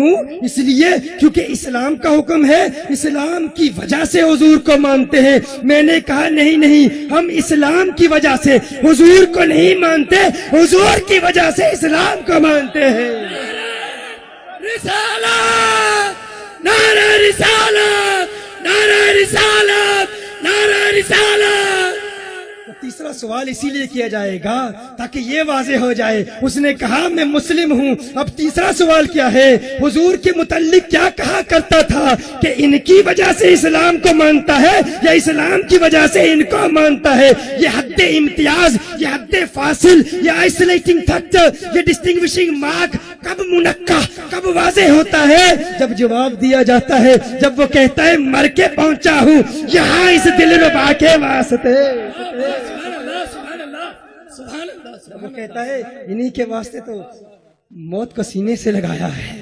کیوں؟ اس لیے کیونکہ اسلام کا حکم ہے، اسلام کی وجہ سے حضور کو مانتے ہیں۔ میں نے کہا نہیں نہیں، ہم اسلام کی وجہ سے حضور کو نہیں مانتے، حضور کی وجہ سے اسلام کو مانتے ہیں۔ رسالت، نعرہ رسالت، نعرہ رسالت، نعرہ رسالت۔ تیسرا سوال اسی لیے کیا جائے گا تاکہ یہ واضح ہو جائے۔ اس نے کہا میں مسلم ہوں، اب تیسرا سوال کیا ہے؟ حضور کے متعلق کیا کہا کرتا تھا کہ ان کی وجہ سے اسلام کو مانتا ہے یا اسلام کی وجہ سے ان کو مانتا ہے؟ یہ حد امتیاز، یہ حد فاصل، یہ آئسولیٹنگ فیکٹر، یہ ڈسٹنگوشنگ مارک کب منقع، کب واضح ہوتا ہے؟ جب جواب دیا جاتا ہے، جب وہ کہتا ہے مر کے پہنچا ہوں یہاں اس دلربا کے واسطے۔ وہ کہتا ہے انہی کے واسطے تو موت کو سینے سے لگایا ہے۔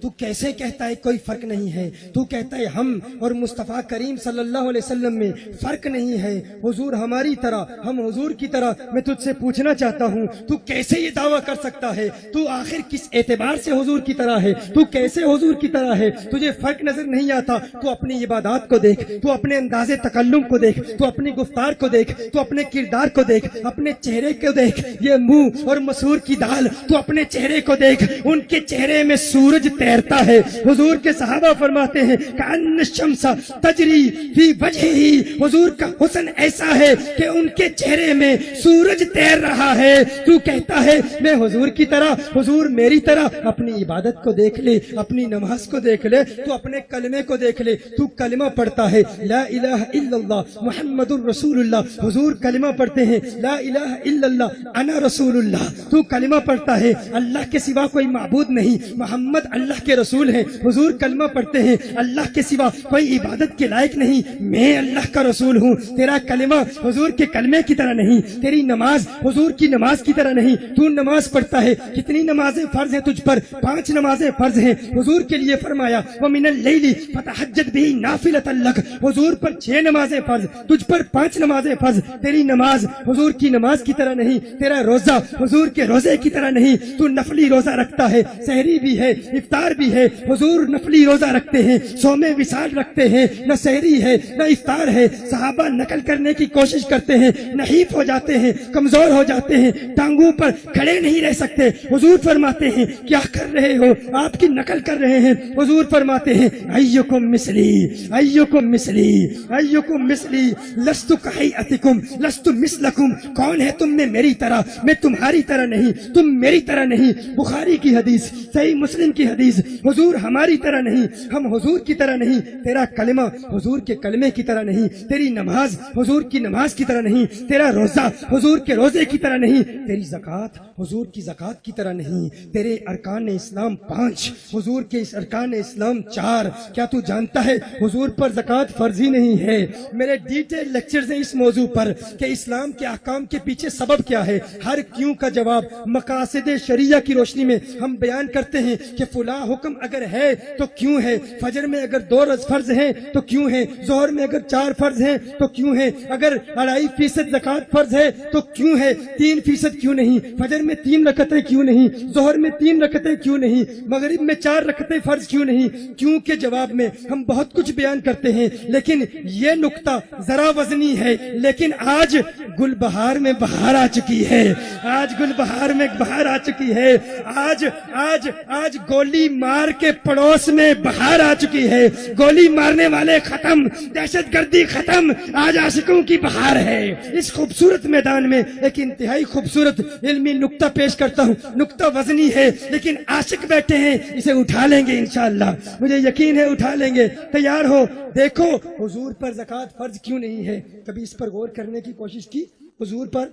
تو کیسے کہتا ہے کوئی فرق نہیں ہے؟ تو کہتا ہے ہم اور مصطفیٰ کریم صلی اللہ علیہ وسلم میں فرق نہیں ہے، حضور ہماری طرح، ہم حضور کی طرح۔ میں تجھ سے پوچھنا چاہتا ہوں تو کیسے یہ دعویٰ کر سکتا ہے؟ تو آخر کس اعتبار سے حضور کی طرح ہے؟ تو کیسے حضور کی طرح ہے؟ تجھے فرق نظر نہیں آتا؟ تو اپنی عبادات کو دیکھ، تو اپنے انداز تکلم کو دیکھ، تو اپنی گفتار کو دیکھ، تو اپنے کردار کو دیکھ، اپنے چہرے کو دیکھ، یہ منہ اور مسور کی دال، تو اپنے چہرے کو دیکھ، ان کے چہرے میں سورج تیرتا ہے۔ حضور کے صحابہ فرماتے ہیں کأن الشمس تجری فی وجہہ، حضور کا حسن ایسا ہے کہ ان کے چہرے میں سورج تیر رہا ہے۔ تو کہتا ہے میں حضور کی طرح، حضور میری طرح۔ اپنی عبادت کو دیکھ لے، اپنی نماز کو دیکھ لے، تو اپنے کلمے کو دیکھ لے۔ تو کلمہ پڑھتا ہے لا الہ الا اللہ محمد الرسول اللہ، حضور کلمہ پڑھتے ہیں لا الہ الا اللہ انا رسول اللہ۔ تو کلمہ پڑھتا ہے اللہ کے سوا کوئی معبود نہیں، محمد اللہ کے رسول ہیں۔ حضور کلمہ پڑھتے ہیں اللہ کے سوا کوئی عبادت کے لائق نہیں، میں اللہ کا رسول ہوں۔ تیرا کلمہ حضور کے کلمے کی طرح نہیں، تیری نماز حضور کی نماز کی طرح نہیں۔ تو نماز پڑھتا ہے، کتنی نمازیں فرض ہیں تجھ پر؟ 5 نمازیں فرض ہیں۔ حضور کے لیے فرمایا وَمِنَ اللَّيْلِ فَتَهَجَّدْ بِهِ نَافِلَةً لَكَ، حضور پر 6 نمازیں فرض، تجھ پر 5 نمازیں فرض۔ تیری نماز حضور کی نماز کی طرح نہیں، تیرا روزہ حضور کے روزے کی طرح نہیں۔ تو نفلی روزہ رکھتا ہے، سحری بھی ہے، افطار بھی ہے۔ حضور نفلی روزہ رکھتے ہیں، صوم وصال رکھتے ہیں، نہ سحری ہے نہ افطار ہے۔ صحابہ نقل کرنے کی کوشش کرتے ہیں، نحیف ہو جاتے ہیں، کمزور ہو جاتے ہیں، ٹانگوں پر کھڑے نہیں رہ سکتے۔ حضور فرماتے ہیں کیا کر رہے ہو؟ آپ کی نقل کر رہے ہیں۔ حضور فرماتے ہیں ایکم مثلی، ایکم مثلی، ایکم مثلی، لست کہیئتکم، لست مثلکم، کون ہے تم میں میری طرح؟ میں تمہاری طرح نہیں، تم میری طرح نہیں۔ بخاری کی حدیث، صحیح مسلم کی حدیث، حضور ہماری طرح نہیں، ہم حضور کی طرح نہیں۔ تیرا کلمہ حضور کے کلمے کی طرح نہیں، تیری نماز حضور کی نماز کی طرح نہیں، تیرا روزہ حضور کے روزے کی طرح نہیں، تیری زکوٰۃ حضور کی زکوٰۃ کی طرح نہیں، تیرے ارکان اسلام 5، حضور کے اس ارکان اسلام 4۔ کیا تو جانتا ہے حضور پر زکوٰۃ فرض ہی نہیں ہے؟ میرے ڈیٹیل لیکچرز ہیں اس موضوع پر کہ اسلام کے احکام کے پیچھے سبب کیا ہے۔ ہر کیوں کا جواب مقاصد شریعہ کی روشنی میں ہم بیان کرتے ہیں کہ فلاں حکم اگر ہے تو کیوں ہے؟ فجر میں اگر 2 فرض ہیں تو کیوں ہے؟ ظہر میں اگر 4 فرض ہیں تو کیوں ہے؟ اگر 2.5% زکوٰۃ فرض ہے تو کیوں ہے؟ 3% کیوں نہیں؟ فجر میں 3 رکعتیں کیوں نہیں؟ ظہر میں 3 رکعتیں کیوں نہیں؟ مغرب میں 4 رکعتیں فرض کیوں نہیں؟ کیوں کے جواب میں ہم بہت کچھ بیان کرتے ہیں، لیکن یہ نقطہ ذرا وزنی ہے۔ لیکن آج گل بہار میں بہار آ چکی ہے، آج گل بہار میں بہار آ چکی ہے، آج آج آج گولی مار کے پڑوس میں بہار آ چکی ہے۔ گولی مارنے والے ختم، دہشت گردی ختم، آج عاشقوں کی بہار ہے۔ اس خوبصورت میدان میں ایک انتہائی خوبصورت علمی نقطہ پیش کرتا ہوں، نقطہ وزنی ہے لیکن عاشق بیٹھے ہیں، اسے اٹھا لیں گے انشاءاللہ، مجھے یقین ہے اٹھا لیں گے۔ تیار ہو؟ دیکھو حضور پر زکوٰۃ فرض کیوں نہیں ہے؟ کبھی اس پر غور کرنے کی کوشش کی؟ حضور پر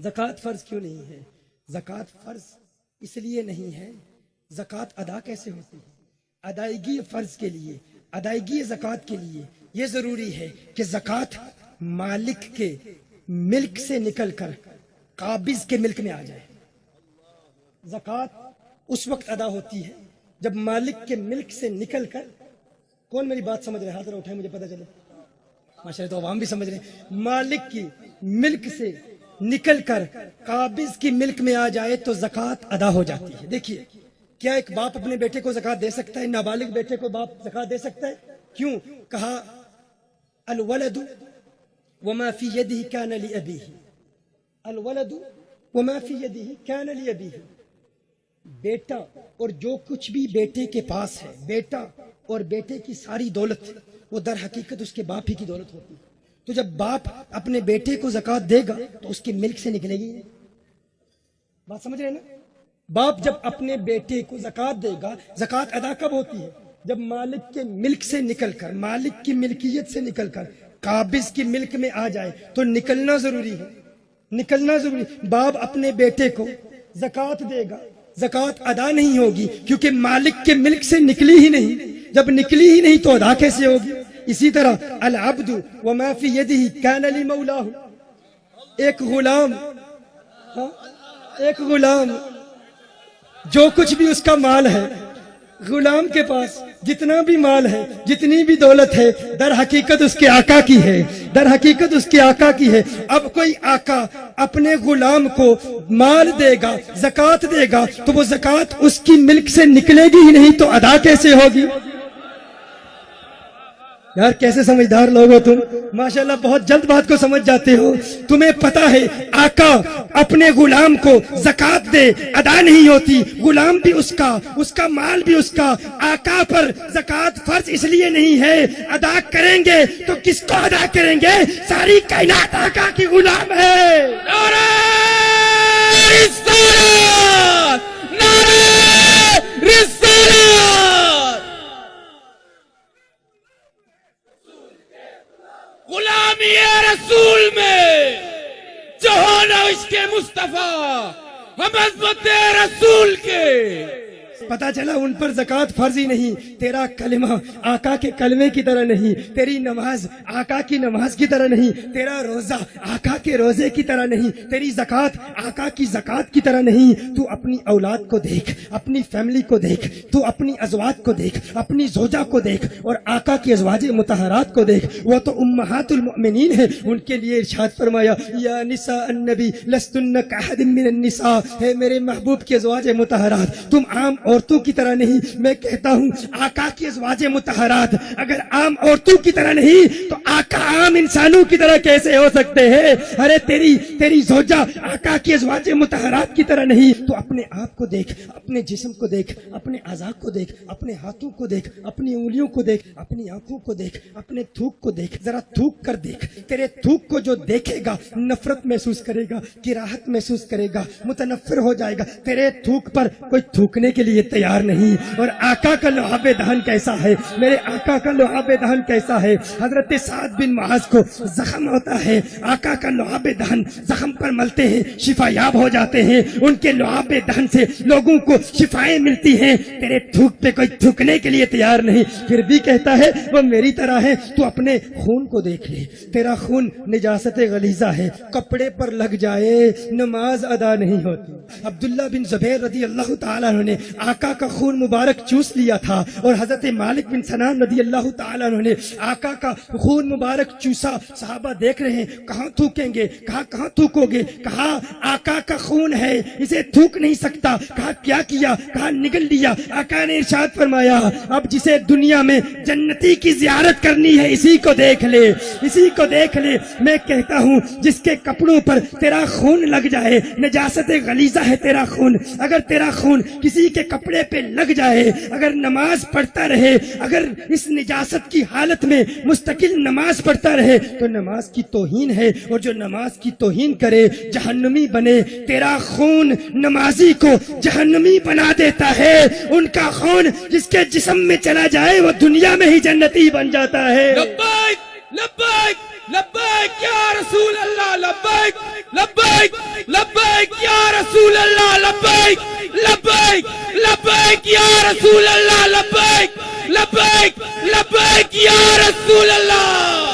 زکوٰۃ فرض کیوں نہیں ہے؟ زکوٰۃ فرض اس لیے نہیں ہے، زکوٰۃ ادا کیسے ہوتی ہے؟ ادائیگی فرض کے لیے، ادائیگی زکوٰۃ کے لیے یہ ضروری ہے کہ زکوٰۃ مالک کے ملک سے نکل کر قابض کے ملک میں آ جائے۔ زکوٰۃ اس وقت ادا ہوتی ہے جب مالک کے ملک سے نکل کر، کون میری بات سمجھ رہے؟ ہاتھ اٹھائیں مجھے پتہ چلے، ماشاءاللہ تو عوام بھی سمجھ رہے ہیں۔ مالک کی ملک سے نکل کر قابض کی ملک میں آ جائے تو زکوٰۃ ادا ہو جاتی ہے۔ دیکھیے کیا ایک باپ اپنے بیٹے کو زکات دے سکتا ہے؟ نابالغ بیٹے کو باپ زکات دے سکتا ہے؟ کیوں؟ کہا الولد وما فی یدہ کان لأبیہ، الولد وما فی یدہ کان لأبیہ، بیٹا اور جو کچھ بھی بیٹے کے پاس ہے، بیٹا اور بیٹے کی ساری دولت وہ در حقیقت اس کے باپ ہی کی دولت ہوتی ہے۔ تو جب باپ اپنے بیٹے کو زکات دے گا تو اس کے ملک سے نکلے گی، بات سمجھ رہے ہیں نا؟ باپ جب اپنے بیٹے کو زکات دے گا، زکات ادا کب ہوتی ہے؟ جب مالک کے ملک سے نکل کر، مالک کی ملکیت سے نکل کر قابض کی ملک میں آ جائے تو نکلنا ضروری ہے، نکلنا ضروری۔ باپ اپنے بیٹے کو زکات دے گا، زکات ادا نہیں ہوگی کیونکہ مالک کے ملک سے نکلی ہی نہیں، جب نکلی ہی نہیں تو ادا کیسے ہوگی؟ اسی طرح العبد وما فی یدہ کان لمولاہ، ایک غلام، ایک غلام جو کچھ بھی اس کا مال ہے، غلام کے پاس جتنا بھی مال ہے، جتنی بھی دولت ہے، در حقیقت اس کے آقا کی ہے، در حقیقت اس کے آقا کی ہے۔ اب کوئی آقا اپنے غلام کو مال دے گا، زکات دے گا، تو وہ زکات اس کی ملک سے نکلے گی ہی نہیں تو ادا کیسے ہوگی؟ یار کیسے سمجھدار لوگ ہو تم، ماشاءاللہ بہت جلد بات کو سمجھ جاتے ہو۔ تمہیں پتا ہے آقا اپنے غلام کو زکات دے ادا نہیں ہوتی، غلام بھی اس کا مال بھی اس کا، آقا پر زکات فرض اس لیے نہیں ہے، ادا کریں گے تو کس کو ادا کریں گے؟ ساری کائنات آقا کی غلام ہے۔ نعرہ رسالت، نعرہ رسالت، غلامی رسول میں جو ہونا عشق مصطفیٰ، ہم عظمت رسول کے۔ پتا چلا ان پر زکات فرض ہی نہیں، تیرا کلمہ آقا کے کلمے کی طرح نہیں، تیری نماز آقا کی نماز کی طرح نہیں، تیرا روزہ آقا کے روزے کی طرح نہیں، تیری زکات آقا کی زکات کی طرح نہیں۔ تو اپنی اولاد کو دیکھ، اپنی فیملی کو دیکھ، تو اپنی ازواج کو دیکھ، اپنی زوجہ کو دیکھ، اور آقا کی ازواج مطہرات کو دیکھ، وہ تو امہات المؤمنین ہیں۔ ان کے لیے ارشاد فرمایا یا نساء النبی لستن کاحد من النساء، ہے میرے محبوب کی ازواج مطہرات تم عام عورتوں کی طرح نہیں۔ میں کہتا ہوں آقا کی ازواج مطہرات اگر عام عورتوں کی طرح نہیں تو آقا عام انسانوں کی طرح کیسے ہو سکتے ہیں؟ ارے تیری زوجہ آقا کی ازواج مطہرات کی طرح نہیں۔ تو اپنے آپ کو دیکھ، اپنے جسم کو دیکھ، اپنے اعضاء کو دیکھ، اپنے ہاتھوں کو دیکھ، اپنی انگلیوں کو دیکھ، اپنی آنکھوں کو دیکھ، اپنے تھوک کو دیکھ، ذرا تھوک کر دیکھ۔ تیرے تھوک کو جو دیکھے گا نفرت محسوس کرے گا، کراہت محسوس کرے گا، متنفر ہو جائے گا۔ تیرے تھوک پر کوئی تھوکنے کے لیے تیار نہیں۔ اور آقا کا لعاب دہن کیسا ہے، میرے آقا کا لعاب دہن کیسا ہے؟ حضرت سعد بن معاذ کو زخم ہوتا ہے، آقا کا لعاب دہن زخم پر ملتے ہیں، شفا یاب ہو جاتے ہیں۔ ان کے لعاب دہن سے لوگوں کو شفائیں ملتی ہیں۔ تیرے تھوک پہ کوئی تھوکنے کے لیے تیار نہیں، پھر بھی کہتا ہے وہ میری طرح ہے۔ تو اپنے خون کو دیکھ لے، تیرا خون نجاست غلیظہ ہے، کپڑے پر لگ جائے نماز ادا نہیں ہوتی۔ عبداللہ بن زبیر رضی اللہ تعالیٰ عنہ نے آقا کا خون مبارک چوس لیا تھا، اور حضرت مالک بن سنان رضی اللہ تعالیٰ عنہ نے آقا کا خون مبارک چوسا۔ صحابہ دیکھ رہے ہیں کہاں تھوکیں گے، کہاں تھوکو گے؟ کہا آقا کا خون ہے، اسے تھوک نہیں سکتا۔ کہا کیا کیا؟ کہا نگل لیا۔ آقا نے ارشاد فرمایا اب جسے دنیا میں جنتی کی زیارت کرنی ہے اسی کو دیکھ لے، اسی کو دیکھ لے۔ میں کہتا ہوں جس کے کپڑوں پر تیرا خون لگ جائے، نجاست غلیظہ ہے تیرا خون، اگر تیرا خون کسی کے کپڑے پہ لگ جائے، اگر نماز پڑھتا رہے، اگر اس نجاست کی حالت میں مستقل نماز پڑھتا رہے تو نماز کی توہین ہے، اور جو نماز کی توہین کرے جہنمی بنے۔ تیرا خون نمازی کو جہنمی بنا دیتا ہے، ان کا خون جس کے جسم میں چلا جائے وہ دنیا میں ہی جنتی بن جاتا ہے۔ لبیک لبیک لبیک یا رسول اللہ، لبیک لبیک لبیک یا رسول اللہ، لبیک لبیک لبیک یا رسول اللہ، لبیک لبیک لبیک یا رسول اللہ۔